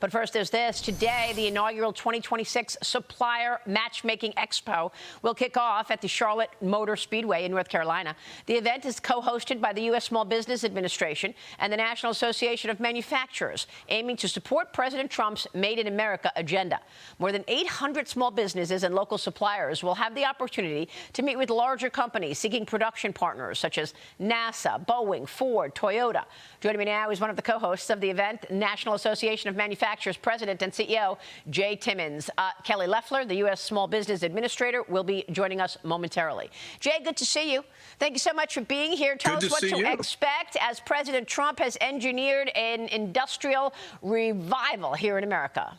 But first, there's this. Today, the inaugural 2026 Supplier Matchmaking Expo will kick off at the Charlotte Motor Speedway in North Carolina. The event is co-hosted by the U.S. Small Business Administration and the National Association of Manufacturers, aiming to support President Trump's Made in America agenda. More than 800 small businesses and local suppliers will have the opportunity to meet with larger companies seeking production partners such as NASA, Boeing, Ford, Toyota. Joining me now is one of the co-hosts of the event, National Association of Manufacturers President and CEO, Jay Timmons. Kelly Loeffler, the U.S. Small Business Administrator, will be joining us momentarily. Jay, good to see you. Thank you so much for being here. Tell us what to expect as President Trump has engineered an industrial revival here in America.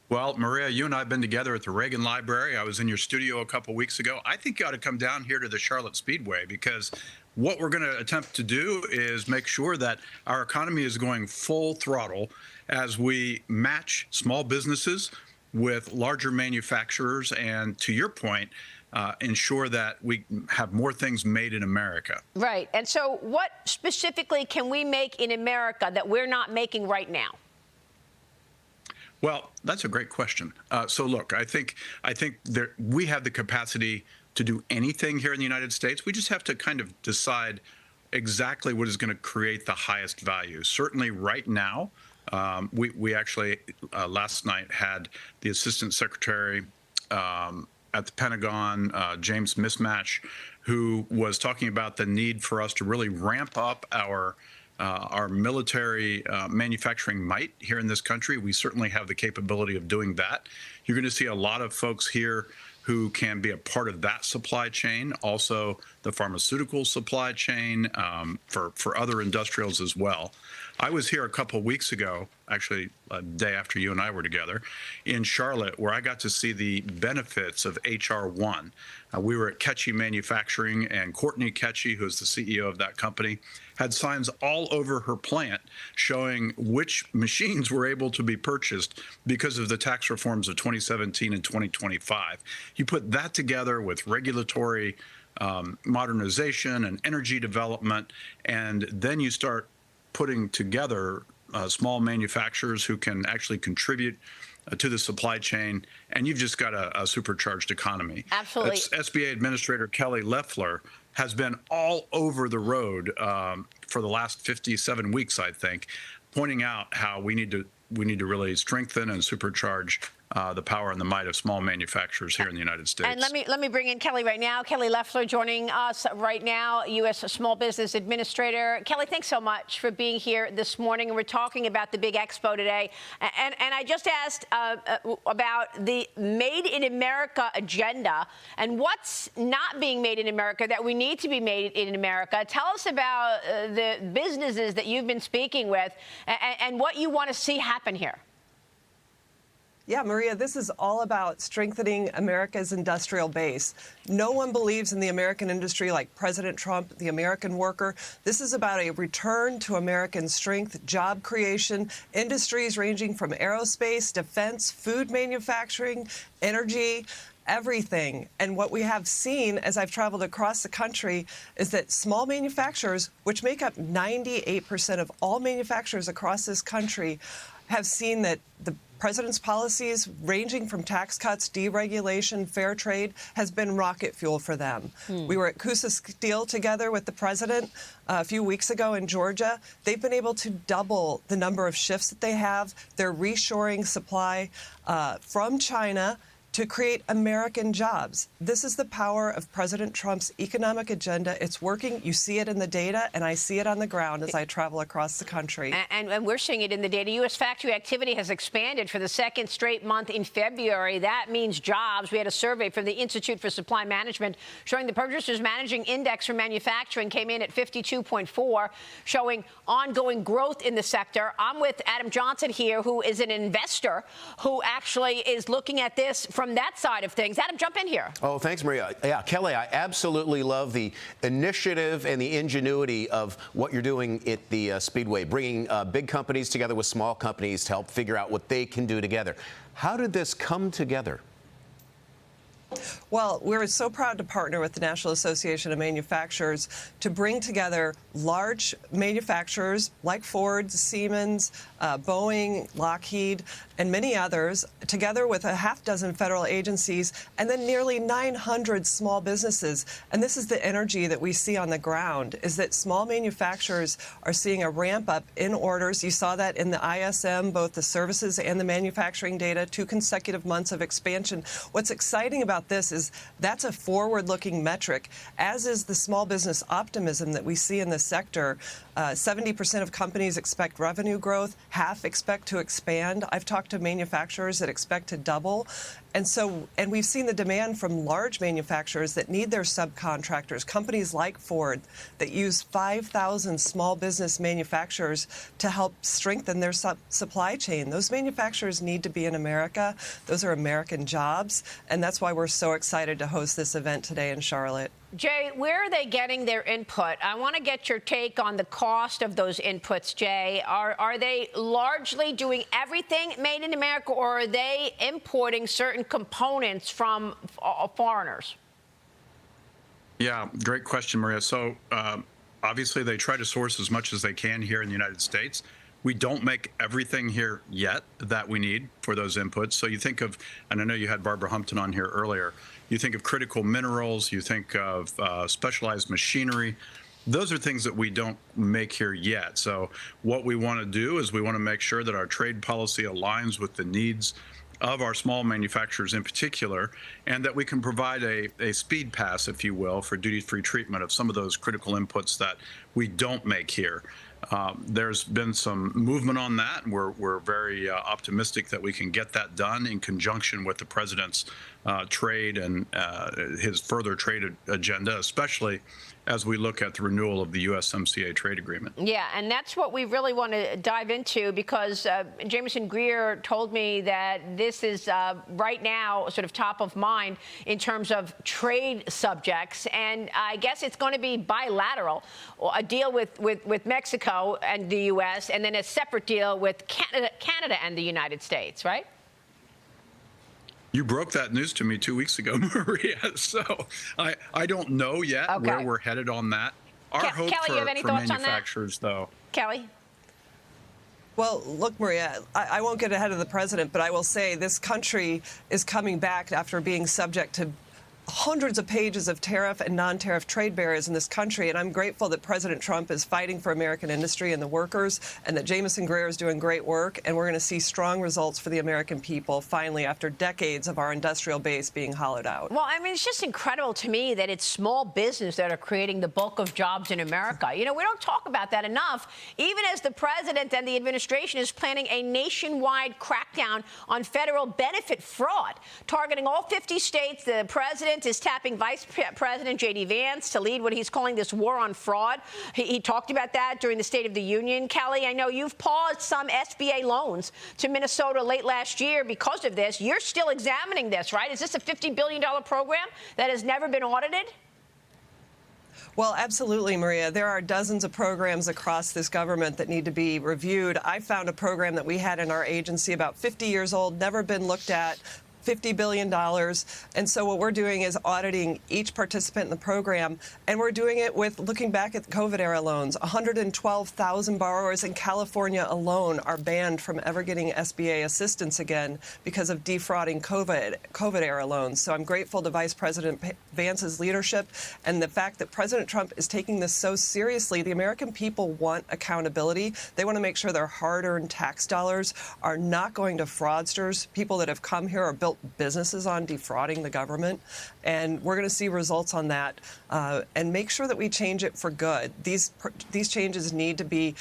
Well, Maria, you and I have been together at the Reagan Library. I was in your studio a couple weeks ago. I think you ought to come down here to the Charlotte Speedway, because what we're going to attempt to do is make sure that our economy is going full throttle as we match small businesses with larger manufacturers and, to your point, ensure that we have more things made in America. Right. And so what specifically can we make in America that we're not making right now? Well, that's a great question. So look, I think we have the capacity to do anything here in the United States. We just have to kind of decide exactly what is going to create the highest value. Certainly right now, we actually last night had the Assistant Secretary at the Pentagon, James Mismatch, who was talking about the need for us to really ramp up our military manufacturing might here in this country. We certainly have the capability of doing that. You're going to see a lot of folks here who can be a part of that supply chain, also the pharmaceutical supply chain for other industrials as well. I was here a couple of weeks ago, actually a day after you and I were together, in Charlotte, where I got to see the benefits of HR 1. We were at Ketchy Manufacturing, and Courtney Ketchy, who's the CEO of that company, had signs all over her plant showing which machines were able to be purchased because of the tax reforms of 2017 and 2025. You put that together with regulatory modernization and energy development, and then you start putting together small manufacturers who can actually contribute to the supply chain, and you've just got a supercharged economy. Absolutely. SBA Administrator Kelly Loeffler has been all over the road for the last 57 weeks, I think, pointing out how we need to really strengthen and supercharge the power and the might of small manufacturers here in the United States. And let me bring in Kelly right now. Kelly Loeffler joining us right now, U.S. Small Business Administrator. Kelly, thanks so much for being here this morning. And we're talking about the big expo today. And I just asked about the Made in America agenda and what's not being made in America that we need to be made in America. Tell us about the businesses that you've been speaking with and what you want to see happen here. Yeah, Maria, this is all about strengthening America's industrial base. No one believes in the American industry like President Trump, the American worker. This is about a return to American strength, job creation, industries ranging from aerospace, defense, food manufacturing, energy, everything. And what we have seen as I've traveled across the country is that small manufacturers, which make up 98% of all manufacturers across this country, have seen that the President's policies, ranging from tax cuts, deregulation, fair trade, has been rocket fuel for them. We were at Coosa Steel together with the President a few weeks ago in Georgia. They've been able to double the number of shifts that they have. They're reshoring supply from China to create American jobs. This is the power of President Trump's economic agenda. It's working. You see it in the data, and I see it on the ground as I travel across the country. And we're seeing it in the data. U.S. factory activity has expanded for the second straight month in February. That means jobs. We had a survey from the Institute for Supply Management showing the Purchasers Managing Index for manufacturing came in at 52.4, showing ongoing growth in the sector. I'm with Adam Johnson here, who is an investor who actually is looking at this from that side of things. Adam, jump in here. Oh, thanks, Maria. Yeah, Kelly, I absolutely love the initiative and the ingenuity of what you're doing at the Speedway, bringing big companies together with small companies to help figure out what they can do together. How did this come together? Well, we're so proud to partner with the National Association of Manufacturers to bring together large manufacturers like Ford, Siemens, Boeing, Lockheed, and many others, together with a half dozen federal agencies, and then nearly 900 small businesses. And this is the energy that we see on the ground, is that small manufacturers are seeing a ramp up in orders. You saw that in the ISM, both the services and the manufacturing data, 2 consecutive months of expansion. What's exciting about this is that's a forward-looking metric, as is the small business optimism that we see in the sector. 70% of companies expect revenue growth, half expect to expand. I've talked to manufacturers that expect to double. And we've seen the demand from large manufacturers that need their subcontractors, companies like Ford that use 5,000 small business manufacturers to help strengthen their supply chain. Those manufacturers need to be in America. Those are American jobs. And that's why we're so excited to host this event today in Charlotte. Jay, where are they getting their input? I want to get your take on the cost of those inputs, Jay. Are they largely doing everything made in America, or are they importing certain components from foreigners? Yeah, great question, Maria. So obviously they try to source as much as they can here in the United States. We don't make everything here yet that we need for those inputs. So you think of, and I know you had Barbara Humpton on here earlier, you think of critical minerals, you think of specialized machinery. Those are things that we don't make here yet. So what we want to do is we want to make sure that our trade policy aligns with the needs of our small manufacturers in particular, and that we can provide a speed pass, if you will, for duty-free treatment of some of those critical inputs that we don't make here. There's been some movement on that, and we're very optimistic that we can get that done in conjunction with the president's trade and his further trade agenda, especially as we look at the renewal of the USMCA trade agreement. Yeah, and that's what we really want to dive into, because Jameson Greer told me that this is right now sort of top of mind in terms of trade subjects, and I guess it's going to be bilateral, a deal with Mexico and the U.S., and then a separate deal with Canada and the United States, right? You broke that news to me 2 weeks ago, Maria. So I don't know yet where we're headed on that. Our hope Kelly, you have any for thoughts manufacturers, on that? though. Kelly? Well, look, Maria, I won't get ahead of the president, but I will say this country is coming back after being subject to hundreds of pages of tariff and non-tariff trade barriers in this country, and I'm grateful that President Trump is fighting for American industry and the workers, and that Jameson Greer is doing great work, and we're going to see strong results for the American people finally after decades of our industrial base being hollowed out. Well, I mean, it's just incredible to me that it's small business that are creating the bulk of jobs in America. You know, we don't talk about that enough, even as the president and the administration is planning a nationwide crackdown on federal benefit fraud, targeting all 50 states. The president is tapping Vice President J.D. Vance to lead what he's calling this war on fraud. He talked about that during the State of the Union. Kelly, I know you've paused some SBA loans to Minnesota late last year because of this. You're still examining this, right? Is this a $50 billion program that has never been audited? Well, absolutely, Maria. There are dozens of programs across this government that need to be reviewed. I found a program that we had in our agency about 50 years old, never been looked at, $50 billion. And so what we're doing is auditing each participant in the program, and we're doing it with looking back at the COVID-era loans. 112,000 borrowers in California alone are banned from ever getting SBA assistance again because of defrauding COVID-era loans. So I'm grateful to Vice President Vance's leadership and the fact that President Trump is taking this so seriously. The American people want accountability. They want to make sure their hard-earned tax dollars are not going to fraudsters, people that have come here or built businesses on defrauding the government, and we're going to see results on that and make sure that we change it for good. These changes need to be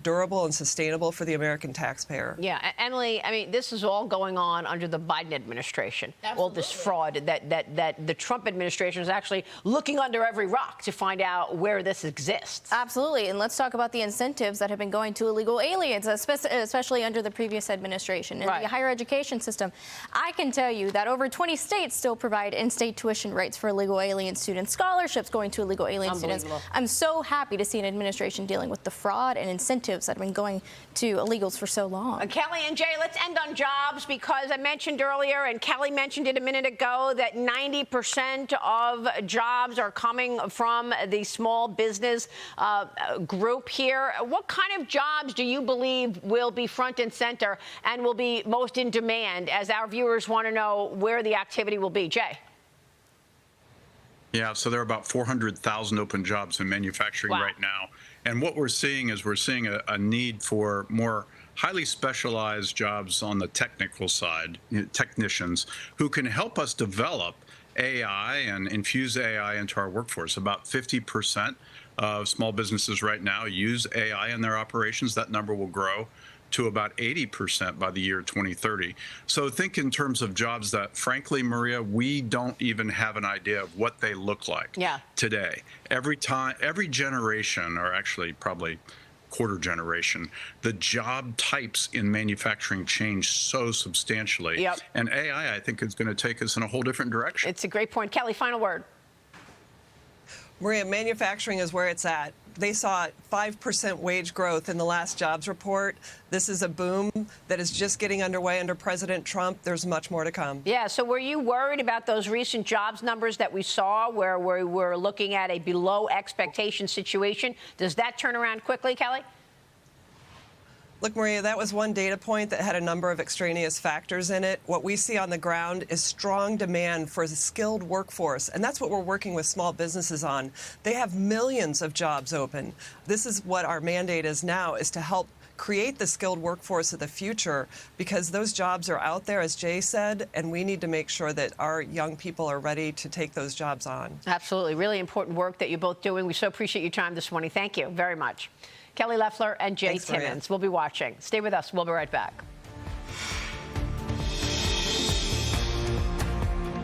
durable and sustainable for the American taxpayer. Yeah, Emily, I mean, this is all going on under the Biden administration. Absolutely. All this fraud that the Trump administration is actually looking under every rock to find out where this exists. Absolutely, and let's talk about the incentives that have been going to illegal aliens, especially under the previous administration and the higher education system. I can tell you that over 20 states still provide in-state tuition rates for illegal alien students, scholarships going to illegal alien students. I'm so happy to see an administration dealing with the fraud and incentives that have been going to illegals for so long. Kelly and Jay, let's end on jobs, because I mentioned earlier, and Kelly mentioned it a minute ago, that 90% of jobs are coming from the small business group here. What kind of jobs do you believe will be front and center and will be most in demand, as our viewers want to know where the activity will be? Jay? Yeah, so there are about 400,000 open jobs in manufacturing right now. And what we're seeing is a need for more highly specialized jobs on the technical side, technicians who can help us develop AI and infuse AI into our workforce. About 50% of small businesses right now use AI in their operations. That number will grow to about 80% by the year 2030. So think in terms of jobs that, frankly, Maria, we don't even have an idea of what they look like today. Every generation, or actually probably quarter generation, the job types in manufacturing change so substantially. And AI, I think, is going to take us in a whole different direction. It's a great point. Kelly, final word. Maria, manufacturing is where it's at. They saw 5% wage growth in the last jobs report. This is a boom that is just getting underway under President Trump. There's much more to come. Yeah, so were you worried about those recent jobs numbers that we saw where we were looking at a below expectation situation? Does that turn around quickly, Kelly? Look, Maria, that was one data point that had a number of extraneous factors in it. What we see on the ground is strong demand for the skilled workforce, and that's what we're working with small businesses on. They have millions of jobs open. This is what our mandate is now, is to help create the skilled workforce of the future, because those jobs are out there, as Jay said, and we need to make sure that our young people are ready to take those jobs on. Absolutely. Really important work that you're both doing. We so appreciate your time this morning. Thank you very much. Kelly Loeffler and Jay Timmons. We'll be watching. Stay with us. We'll be right back.